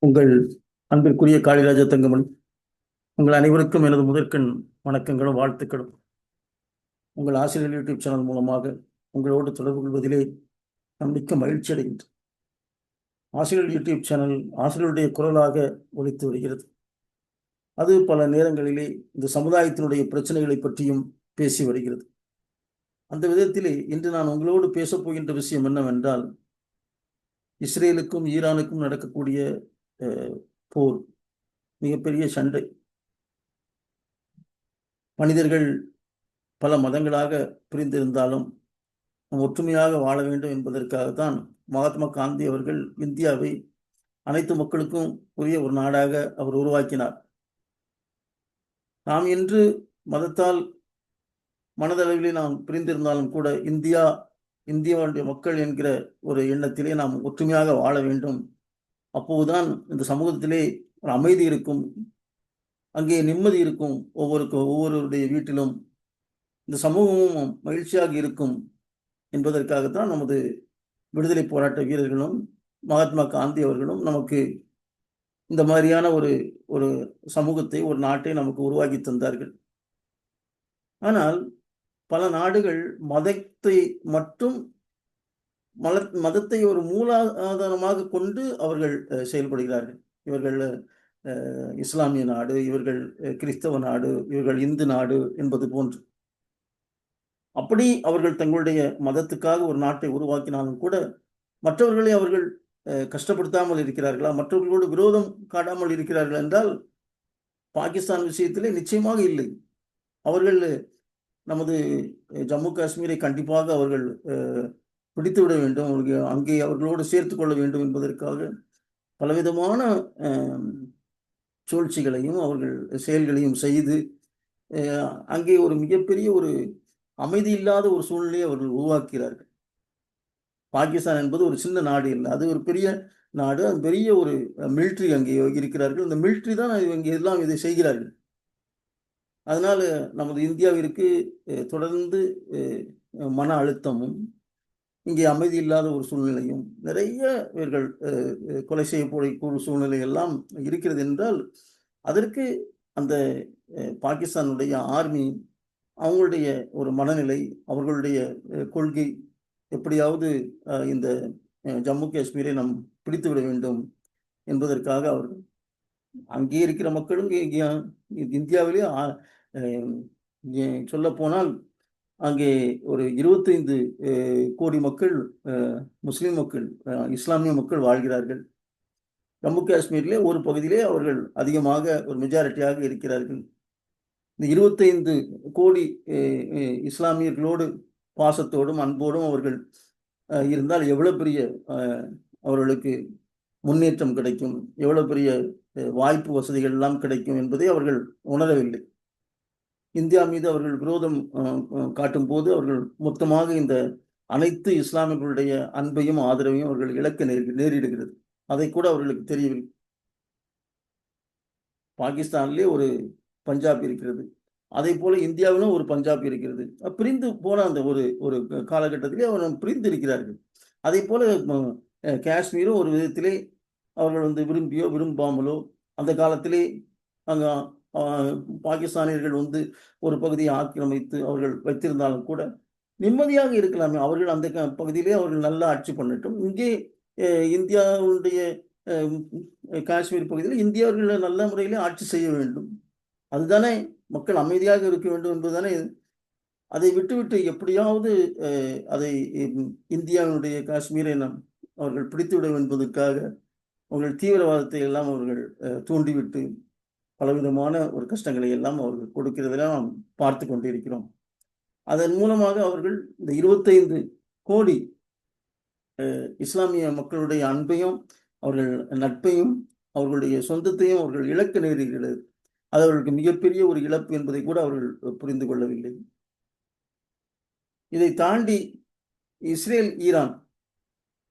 உங்கள் அன்பிற்குரிய காளிராஜா தங்கமணி, உங்கள் அனைவருக்கும் எனது முதற்கண் வணக்கங்களும் வாழ்த்துக்களும். உங்கள் ஆசிரியர் யூடியூப் சேனல் மூலமாக உங்களோடு தொடர்பு கொள்வதிலே நான் மிக்க மகிழ்ச்சி அடைகின்றேன். ஆசிரியர் யூடியூப் சேனல் ஆசிரியருடைய குரலாக ஒலித்து வருகிறது. அது பல நேரங்களிலே இந்த சமுதாயத்தினுடைய பிரச்சனைகளை பற்றியும் பேசி வருகிறது. அந்த விதத்திலே இன்று நான் உங்களோடு பேசப் போகின்ற விஷயம் என்னவென்றால், இஸ்ரேலுக்கும் ஈரானுக்கும் நடக்கக்கூடிய போர், மிகப்பெரிய சண்டை. மனிதர்கள் பல மதங்களாக பிரிந்திருந்தாலும் ஒற்றுமையாக வாழ வேண்டும் என்பதற்காகத்தான் மகாத்மா காந்தி அவர்கள் இந்தியாவை அனைத்து மக்களுக்கும் உரிய ஒரு நாடாக அவர் உருவாக்கினார். நாம் இன்று மதத்தால் மனதளவிலே நாம் பிரிந்திருந்தாலும் கூட இந்தியாவுடைய மக்கள் என்கிற ஒரு எண்ணத்திலே நாம் ஒற்றுமையாக வாழ வேண்டும். அப்போதுதான் இந்த சமூகத்திலே ஒரு அமைதி இருக்கும், அங்கே நிம்மதி இருக்கும், ஒவ்வொருவருடைய வீட்டிலும் இந்த சமூகமும் மகிழ்ச்சியாக இருக்கும் என்பதற்காகத்தான் நமது விடுதலை போராட்ட வீரர்களும் மகாத்மா காந்தி அவர்களும் நமக்கு இந்த மாதிரியான ஒரு ஒரு சமூகத்தை, ஒரு நாட்டை நமக்கு உருவாக்கி தந்தார்கள். ஆனால் பல நாடுகள் மதத்தை ஒரு மூலாதாரமாக கொண்டு அவர்கள் செயல்படுகிறார்கள். இவர்கள் இஸ்லாமிய நாடு, இவர்கள் கிறிஸ்தவ நாடு, இவர்கள் இந்து நாடு என்பது போன்று. அப்படி அவர்கள் தங்களுடைய மதத்துக்காக ஒரு நாட்டை உருவாக்கினாலும் கூட மற்றவர்களை அவர்கள் கஷ்டப்படுத்தாமல் இருக்கிறார்களா, மற்றவர்களோடு விரோதம் காட்டாமல் இருக்கிறார்கள் என்றால் பாகிஸ்தான் விஷயத்திலே நிச்சயமாக இல்லை. அவர்கள் நமது ஜம்மு காஷ்மீரை கண்டிப்பாக அவர்கள் பிடித்துவிட வேண்டும், அங்கே அவர்களோடு சேர்த்து கொள்ள வேண்டும் என்பதற்காக பலவிதமான சூழ்ச்சிகளையும் அவர்கள் செயல்களையும் செய்து அங்கே ஒரு மிகப்பெரிய ஒரு அமைதி இல்லாத ஒரு சூழ்நிலையை அவர்கள் உருவாக்கிறார்கள். பாகிஸ்தான் என்பது ஒரு சின்ன நாடு இல்லை, அது ஒரு பெரிய நாடு. அது பெரிய ஒரு மிலிட்ரி அங்கே இருக்கிறார்கள். இந்த மிலிட்ரி தான் இங்கே எல்லாம் இதை செய்கிறார்கள். அதனால நமது இந்தியாவிற்கு தொடர்ந்து மன அழுத்தமும், இங்கே அமைதி இல்லாத ஒரு சூழ்நிலையும், நிறைய இவர்கள் கொலை செய்யக்கூடிய சூழ்நிலை எல்லாம் இருக்கிறது என்றால் அதற்கு அந்த பாகிஸ்தானுடைய ஆர்மி, அவங்களுடைய ஒரு மனநிலை, அவர்களுடைய கொள்கை, எப்படியாவது இந்த ஜம்மு காஷ்மீரை நாம் பிடித்து விட வேண்டும் என்பதற்காக அவர்கள் அங்கே இருக்கிற மக்களும் இந்தியாவிலே சொல்ல போனால் அங்கே ஒரு 25 கோடி மக்கள் முஸ்லிம் மக்கள், இஸ்லாமிய மக்கள் வாழ்கிறார்கள். ஜம்மு காஷ்மீரிலே ஒரு பகுதியிலே அவர்கள் அதிகமாக ஒரு மெஜாரிட்டியாக இருக்கிறார்கள். இந்த 25 கோடி இஸ்லாமியர்களோடு பாசத்தோடும் அன்போடும் அவர்கள் இருந்தால் எவ்வளவு பெரிய அவர்களுக்கு முன்னேற்றம் கிடைக்கும், எவ்வளவு பெரிய வாய்ப்பு வசதிகள் எல்லாம் கிடைக்கும் என்பதை அவர்கள் உணரவில்லை. இந்தியா மீது அவர்கள் விரோதம் காட்டும் போது அவர்கள் மொத்தமாக இந்த அனைத்து இஸ்லாமியர்களுடைய அன்பையும் ஆதரவையும் அவர்கள் இழக்க நேரிடுகிறது. அதை கூட அவர்களுக்கு தெரியவில்லை. பாகிஸ்தானிலே ஒரு பஞ்சாப் இருக்கிறது, அதே போல இந்தியாவிலும் ஒரு பஞ்சாப் இருக்கிறது. பிரிந்து போன அந்த ஒரு காலகட்டத்திலே அவர்கள் பிரிந்து இருக்கிறார்கள். அதே போல காஷ்மீரும் ஒரு விதத்திலே அவர்கள் விரும்பியோ விரும்பாமலோ அந்த காலத்திலே அங்கே பாகிஸ்தானியர்கள் ஒரு பகுதியை ஆக்கிரமித்து அவர்கள் வைத்திருந்தாலும் கூட நிம்மதியாக இருக்கலாமே. அவர்கள் அந்த பகுதியிலே அவர்கள் நல்லா ஆட்சி பண்ணட்டும். இங்கே இந்தியாவுடைய காஷ்மீர் பகுதியில் இந்தியர்கள் நல்ல முறையிலே ஆட்சி செய்ய வேண்டும், அதுதானே மக்கள் அமைதியாக இருக்க வேண்டும் என்பதுதானே. அதை விட்டுவிட்டு எப்படியாவது அதை இந்தியாவினுடைய காஷ்மீரை அவர்கள் பிடித்துவிட என்பதற்காக அவர்கள் தீவிரவாதத்தை எல்லாம் அவர்கள் தூண்டிவிட்டு பலவிதமான ஒரு கஷ்டங்களை எல்லாம் அவர்கள் கொடுக்கிறதெல்லாம் நாம் பார்த்து கொண்டிருக்கிறோம். அதன் மூலமாக அவர்கள் இந்த 25 கோடி இஸ்லாமிய மக்களுடைய அன்பையும், அவர்கள் நட்பையும், அவர்களுடைய சொந்தத்தையும் அவர்கள் இழக்க நேரிடுகிறது. அது அவர்களுக்கு மிகப்பெரிய ஒரு இழப்பு என்பதை கூட அவர்கள் புரிந்து கொள்ளவில்லை. இதை தாண்டி இஸ்ரேல் ஈரான்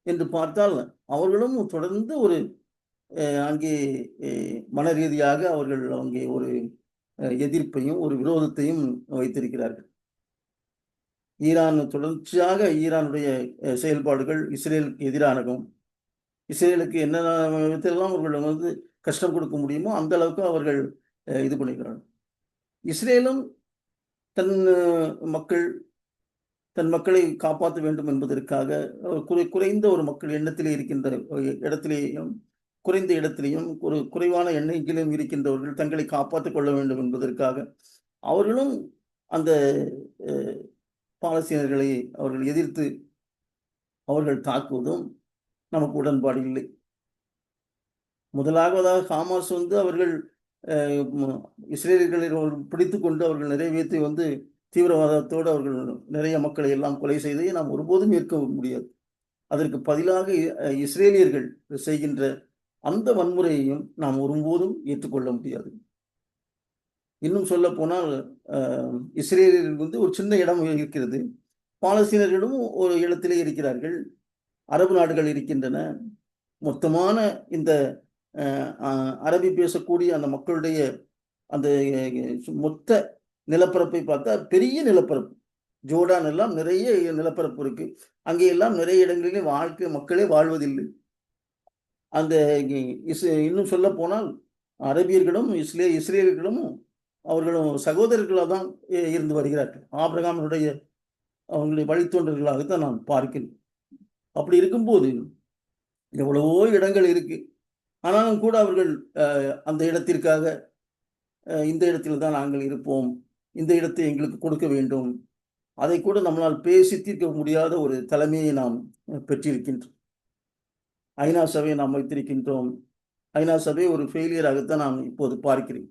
என்று பார்த்தால் அவர்களும் தொடர்ந்து ஒரு அங்கே மன ரீதியாக அவர்கள் அங்கே ஒரு எதிர்ப்பையும் ஒரு விரோதத்தையும் வைத்திருக்கிறார்கள். ஈரான் தொடர்ச்சியாக ஈரானுடைய செயல்பாடுகள் இஸ்ரேலுக்கு எதிரானதும், இஸ்ரேலுக்கு என்னென்ன விதத்திலெல்லாம் அவர்கள் வந்து கஷ்டம் கொடுக்க முடியுமோ அந்த அளவுக்கு அவர்கள் இது பண்ணிக்கிறார்கள். இஸ்ரேலும் தன் மக்கள் தன் மக்களை காப்பாற்ற வேண்டும் என்பதற்காக குறைந்த ஒரு மக்கள் எண்ணத்திலே இருக்கின்ற இடத்திலேயும் குறைந்த இடத்திலேயும் ஒரு குறைவான எண்ணிக்கையிலும் இருக்கின்றவர்கள் தங்களை காப்பாற்றிக் கொள்ள வேண்டும் என்பதற்காக அவர்களும் அந்த பாலஸ்தீனர்களை அவர்கள் எதிர்த்து அவர்கள் தாக்குவதும் நமக்கு உடன்பாடு இல்லை. முதலாவதாக ஹமாஸ் வந்து அவர்கள் இஸ்ரேலியர்களை பிடித்து கொண்டு அவர்கள் நிறைவேற்றி வந்து தீவிரவாதத்தோடு அவர்கள் நிறைய மக்களை எல்லாம் கொலை செய்ததை நாம் ஒருபோதும் ஏற்க முடியாது. அதற்கு பதிலாக இஸ்ரேலியர்கள் செய்கின்ற அந்த வன்முறையையும் நாம் ஒருபோதும் ஏற்றுக்கொள்ள முடியாது. இன்னும் சொல்ல போனால் இஸ்ரேலியர்கள் வந்து ஒரு சின்ன இடம் இருக்கிறது, பாலஸ்தீனர்களும் ஒரு இடத்திலே இருக்கிறார்கள், அரபு நாடுகள் இருக்கின்றன. மொத்தமான இந்த அரபி பேசக்கூடிய அந்த மக்களுடைய அந்த மொத்த நிலப்பரப்பை பார்த்தா பெரிய நிலப்பரப்பு. ஜோர்டான் எல்லாம் நிறைய நிலப்பரப்பு இருக்கு. அங்கே எல்லாம் நிறைய இடங்களிலே மக்களே வாழ்வதில்லை. அந்த இன்னும் சொல்ல போனால் அரபியர்களும் இஸ்ரேலியர்களும் அவர்களும் சகோதரர்களாக தான் இருந்து வருகிறார்கள். ஆபிரகாமினுடைய அவங்களுடைய வழித்தோன்றர்களாகத்தான் நான் பார்க்கிறேன். அப்படி இருக்கும்போது எவ்வளவோ இடங்கள் இருக்கு. ஆனாலும் கூட அவர்கள் அந்த இடத்திற்காக இந்த இடத்தில் தான் நாங்கள் இருப்போம், இந்த இடத்தை எங்களுக்கு கொடுக்க வேண்டும், அதை கூட நம்மளால் பேசி தீர்க்க முடியாத ஒரு தலைமையை நாம் பெற்றிருக்கின்றோம். ஐநா சபையை நாம் வைத்திருக்கின்றோம். ஐநா சபை ஒரு ஃபெயிலியராகத்தான் நான் இப்போது பார்க்கிறேன்.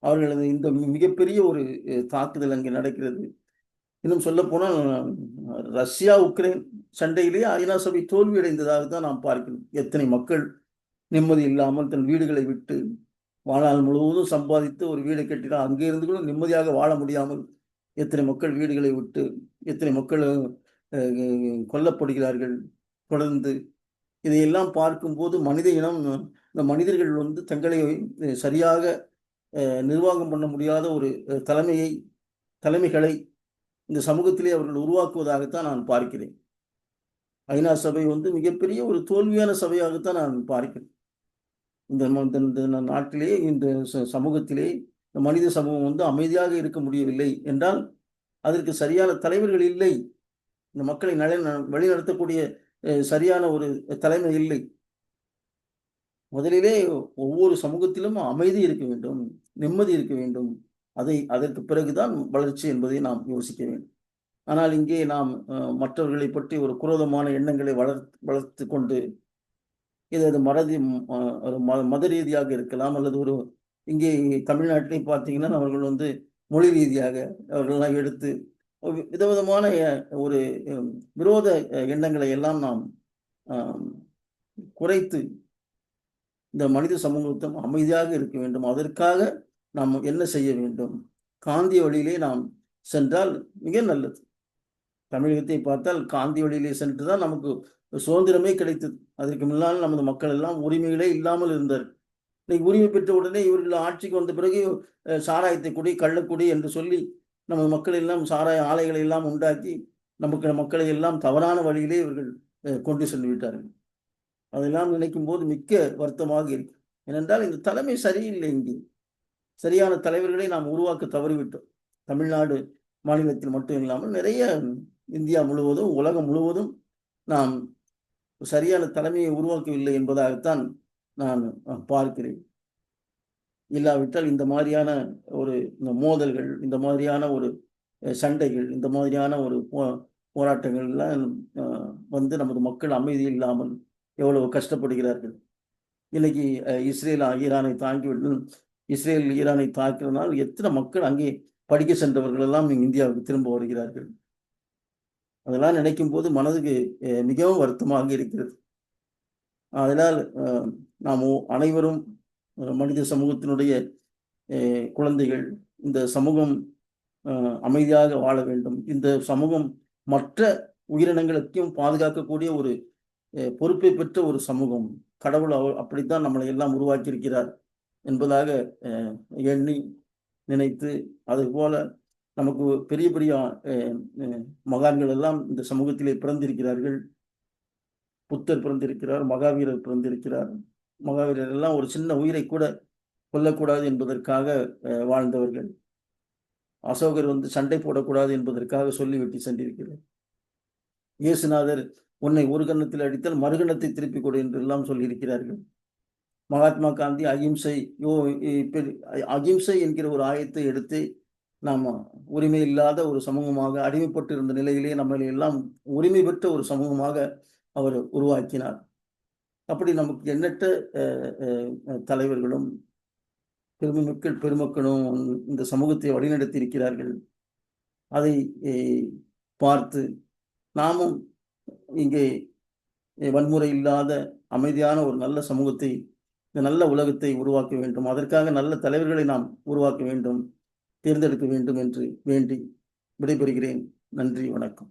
அவர்களது இந்த மிகப்பெரிய ஒரு தாக்குதல் அங்கே நடக்கிறது. இன்னும் சொல்ல போனால் ரஷ்யா உக்ரைன் சண்டையிலேயே ஐநா சபை தோல்வியடைந்ததாக தான் நாம் பார்க்கிறோம். எத்தனை மக்கள் நிம்மதி இல்லாமல் தன் வீடுகளை விட்டு வாழ்நாள் முழுவதும் சம்பாதித்து ஒரு வீடை கட்டினால் அங்கே இருந்து கூட நிம்மதியாக வாழ முடியாமல் எத்தனை மக்கள் வீடுகளை விட்டு எத்தனை மக்கள் கொல்லப்படுகிறார்கள் தொடர்ந்து. இதையெல்லாம் பார்க்கும்போது மனித இனம், இந்த மனிதர்கள் வந்து தங்களை சரியாக நிர்வாகம் பண்ண முடியாத ஒரு தலைமைகளை இந்த சமூகத்திலே அவர்கள் உருவாக்குவதாகத்தான் நான் பார்க்கிறேன். ஐநா சபை வந்து மிகப்பெரிய ஒரு தோல்வியான சபையாகத்தான் நான் பார்க்கிறேன். இந்த நாட்டிலே இந்த சமூகத்திலே இந்த மனித சமூகம் வந்து அமைதியாக இருக்க முடியவில்லை என்றால் அதற்கு சரியான தலைவர்கள் இல்லை. இந்த மக்களை வழிநடத்தக்கூடிய சரியான ஒரு தலைமை இல்லை. முதலிலே ஒவ்வொரு சமூகத்திலும் அமைதி இருக்க வேண்டும், நிம்மதி இருக்க வேண்டும். அதற்கு பிறகுதான் வளர்ச்சி என்பதை நாம் யோசிக்க வேண்டும். ஆனால் இங்கே நாம் மற்றவர்களை பற்றி ஒரு குரோதமான எண்ணங்களை வளர்த்து கொண்டு இது மத ரீதியாக இருக்கலாம், அல்லது ஒரு இங்கே தமிழ்நாட்டிலே பார்த்தீங்கன்னா அவர்கள் வந்து மொழி ரீதியாக அவர்களெல்லாம் எடுத்து விதவிதமான ஒரு விரோத எண்ணங்களை எல்லாம் நாம் குறைத்து இந்த மனித சமூகத்தும் அமைதியாக இருக்க வேண்டும். அதற்காக நாம் என்ன செய்ய வேண்டும்? காந்திய வழியிலே நாம் சென்றால் மிக நல்லது. தமிழகத்தை பார்த்தால் காந்தி வழியிலே சென்று தான் நமக்கு சுதந்திரமே கிடைத்தது. அதற்கு முன்னால் நமது மக்கள் எல்லாம் உரிமைகளே இல்லாமல் இருந்தார். இன்னைக்கு உரிமை பெற்ற உடனே இவர்கள் ஆட்சிக்கு வந்த பிறகு சாராயத்தை குடி, கள்ளக்குடி என்று சொல்லி நமது மக்கள் எல்லாம் சாராய ஆலைகளை எல்லாம் உண்டாக்கி மக்களை எல்லாம் தவறான வழியிலே இவர்கள் கொண்டு சென்று விட்டார்கள். அதெல்லாம் நினைக்கும் போது மிக்க வருத்தமாக இருக்கு. ஏனென்றால் இந்த தலைமை சரியில்லை. இங்கே சரியான தலைவர்களை நாம் உருவாக்க தவறிவிட்டோம். தமிழ்நாடு மாநிலத்தில் மட்டும் இல்லாமல் நிறைய இந்தியா முழுவதும் உலகம் முழுவதும் நாம் சரியான தலைமையை உருவாக்கவில்லை என்பதாகத்தான் நான் பார்க்கிறேன். இல்லாவிட்டால் இந்த மாதிரியான ஒரு மோதல்கள், இந்த மாதிரியான ஒரு சண்டைகள், இந்த மாதிரியான ஒரு போராட்டங்கள்லாம் வந்து நமது மக்கள் அமைதி இல்லாமல் எவ்வளவு கஷ்டப்படுகிறார்கள். இன்னைக்கு இஸ்ரேல் ஈரானை தாக்கினால் எத்தனை மக்கள் அங்கே படிக்க சென்றவர்கள் எல்லாம் இந்தியாவுக்கு திரும்ப வருகிறார்கள். அதெல்லாம் நினைக்கும் போது மனதுக்கு மிகவும் வருத்தமாக இருக்கிறது. அதனால் நாம் அனைவரும் மனித சமூகத்தினுடைய குழந்தைகள், இந்த சமூகம் அமைதியாக வாழ வேண்டும். இந்த சமூகம் மற்ற உயிரினங்களுக்கும் பாதுகாக்கக்கூடிய ஒரு பொறுப்பை பெற்ற ஒரு சமூகம். கடவுள் அப்படித்தான் நம்மளை எல்லாம் உருவாக்கி இருக்கிறார் என்பதாக எண்ணி நினைத்து, அது போல நமக்கு பெரிய பெரிய மகான்கள் எல்லாம் இந்த சமூகத்திலே பிறந்திருக்கிறார்கள். புத்தர் பிறந்திருக்கிறார், மகாவீரர் பிறந்திருக்கிறார். மகாவீரர் எல்லாம் ஒரு சின்ன உயிரை கூட கொல்லக்கூடாது என்பதற்காக வாழ்ந்தவர்கள். அசோகர் சண்டை போடக்கூடாது என்பதற்காக சொல்லிவிட்டு சென்றிருக்கிறார். இயேசுநாதர் உன்னை ஒரு கன்னத்தில் அடித்தால் மறுகணத்தை திருப்பிக் கொடு என்று எல்லாம் சொல்லியிருக்கிறார்கள். மகாத்மா காந்தி அகிம்சை என்கிற ஒரு ஆயத்தை எடுத்து நாம் உரிமை இல்லாத ஒரு சமூகமாக, அடிமைப்பட்டு இருந்த நிலையிலே நம்மளை எல்லாம் உரிமை பெற்ற ஒரு சமூகமாக அவர் உருவாக்கினார். அப்படி நமக்கு எண்ணற்ற தலைவர்களும் பெருமக்களும் இந்த சமூகத்தை வழிநடத்தி இருக்கிறார்கள். அதை பார்த்து நாமும் இங்கே வன்முறை இல்லாத அமைதியான ஒரு நல்ல சமூகத்தை, இந்த நல்ல உலகத்தை உருவாக்க வேண்டும். அதற்காக நல்ல தலைவர்களை நாம் உருவாக்க வேண்டும், தேர்ந்தெடுக்க வேண்டும் என்று வேண்டி விடைபெறுகிறேன். நன்றி, வணக்கம்.